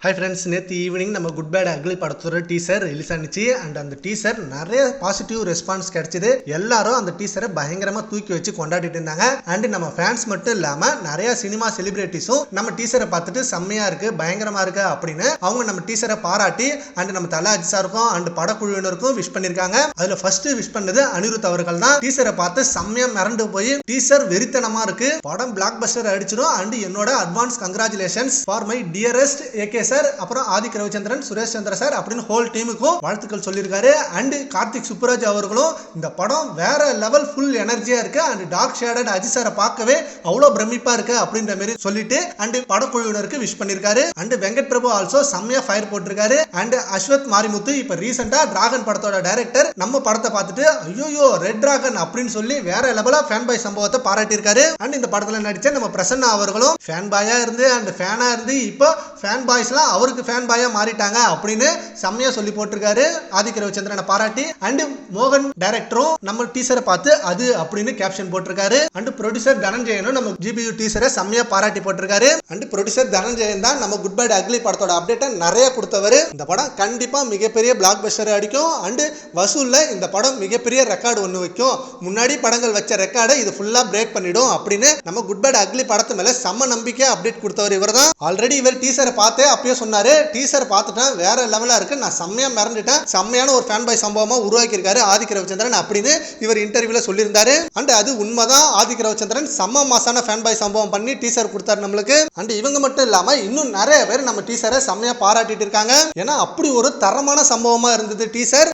Hi friends, நேற்று evening நம்ம good bad ugly படத்தோட டீசர் ரிலீஸ் ஆனிச்சு. அண்ட் அந்த டீசர் நிறைய பாசிட்டிவ் ரெஸ்பான்ஸ் கிடைச்சிது. எல்லாரும் அந்த டீசரை பயங்கரமாக தூக்கி வச்சு கொண்டாடிட்டு இருந்தாங்க. அண்ட் நம்ம ஃபேன்ஸ் மட்டும் இல்லாமல் நிறைய சினிமா செலிபிரிட்டிஸும் நம்ம டீசரை பார்த்துட்டு செம்மையாக இருக்குது, பயங்கரமாக இருக்குது அப்படின்னு அவங்க நம்ம டீசரை பாராட்டி அண்ட் நம்ம தல அஜித் சாருக்கும் அண்ட் படக்குழுவினருக்கும் விஷ் பண்ணியிருக்காங்க. அதில் ஃபர்ஸ்ட் விஷ் பண்ணது அனிருத் அவர்கள் தான். டீசரை பார்த்து செம்மையாக மிரண்டு போய் டீசர் வெறித்தனமாக இருக்கு, படம் பிளாக் பஸ்டர் அடிச்சிடும் அண்ட் என்னோட advance congratulations for my dearest AK sir, அப்புறம் ஆதிக் ரவிச்சந்திரன், சுரேஷ் சந்திர சார் அப்படின்னு ஹோல் டீமுக்கும் வாழ்த்துக்கள் சொல்லியிருக்காரு. அண்ட் கார்த்திக் சுப்புராஜ் அவர்களும் இந்த படம் வேற லெவல் ஃபுல் எனர்ஜியா இருக்கு அண்ட் டார்க் ஷேடட் அஜித் சாரை பார்க்கவே அவ்வளோ பிரமிப்பா இருக்கு அப்படின்ற மாதிரி சொல்லிட்டு அண்ட் படக்குழுவினருக்கு விஷ் பண்ணியிருக்காரு. அண்ட் வெங்கட் பிரபு ஆல்சோ செம்மையா ஃபயர் போட்டிருக்காரு. அண்ட் அஸ்வத் மாரிமுத்து இப்ப ரீசெண்டா டிராகன் படத்தோட டைரக்டர் நம்ம படத்தை பார்த்துட்டு ஐயோ ரெட் டிராகன் அப்படின்னு சொல்லி வேற லெவலா ஃபேன் பாய் சம்பவத்தை பாராட்டியிருக்காரு. அண்ட் இந்த படத்துல நடிச்ச நம்ம பிரசன்னா அவர்களும் ஃபேன் பாயா இருந்து அண்ட் ஃபேனா இருந்து இப்போ ஃபேன் பாய்ஸ்லாம் அவருக்கு ஃபேன் பாயா மாறிட்டாங்க அப்படின்னு செம்மையா சொல்லி போட்டிருக்காரு. ஆதிக் ரவிச்சந்திரனை பாராட்டி அண்ட் மோகன் டைரக்டரும் நம்ம டீசரை பார்த்து அது அப்படின்னு கேப்ஷன் போட்டிருக்காரு. அண்ட் ப்ரொடியூசர் தனஞ்சயனும் நம்ம ஜிபியு டீசரை செம்மையா பாராட்டி போட்டிருக்காரு. அண்ட் ப்ரொடியூசர் தனஞ்சயன் தான் நம்ம குட் பேட் அக்லி படத்தோட அப்டேட்டை நிறைய கொடுத்தவர். இந்த படம் கண்டிப்பா மிகப்பெரிய பிளாக் பஸ்டர் அடிக்கும் அண்ட் வசூல்ல இந்த படம் மிகப்பெரிய ரெக்கார்டு ஒன்று வைக்கும். முன்னாடி படங்கள் வச்ச ரெக்கார்டை இது ஃபுல்லா பிரேக் பண்ணிடும் அப்படின்னு நம்ம குட் பேட் அக்லி படத்து மேல செம்ம நம்பிக்கை அப்டேட் கொடுத்தவர் இவர் தான். ஆல்ரெடி இவர் டீசரை பார்த்தே அப்பயே சொன்னாரு, டீசர் பார்த்துட்டேன் வேற லெவலா இருக்கு, நான் செம்மையா மிரண்டுட்டேன், செம்மையான ஒரு ஃபேன் பாய் சம்பவமா உருவாக்கி இருக்காரு ஆதிக் ரவிச்சந்திரன் அப்படின்னு இவர் இன்டர்வியூல சொல்லியிருந்தாரு. அண்ட் அது உண்மைதான், ஆதிக் ரவிச்சந்திரன் செம்ம மாசான ஃபேன் பாய் சம்பவம் பண்ணி டீசர் கொடுத்தாரு நம்மளுக்கு. அண்ட் இவங்க மட்டும் இல்லாம இன்னும் நிறைய பேர் நம்ம டீசரை செம்மையா பாராட்டிட்டு இருக்காங்க. ஏன்னா அப்படி ஒரு தரமான சம்பவமா இருந்தது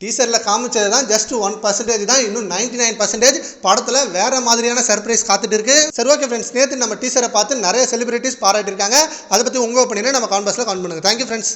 டீசர்ல காமிச்சது தான் ஜஸ்ட் 1% தான், இன்னும் 99% படத்துல வேற மாதிரியான சர்ப்ரைஸ் காத்துட்டு இருக்கு. சரி, ஓகே ஃப்ரெண்ட்ஸ், நேத்து நம்ம டீசரை பார்த்து நிறைய செலிபிரிட்டிஸ் பாராட்டி இருக்காங்க. அதை பத்தி உங்க ஒப்பீனியனை நம்ம கமெண்ட் பாக்ஸ்ல கமெண்ட் பண்ணுங்க. Thank you friends.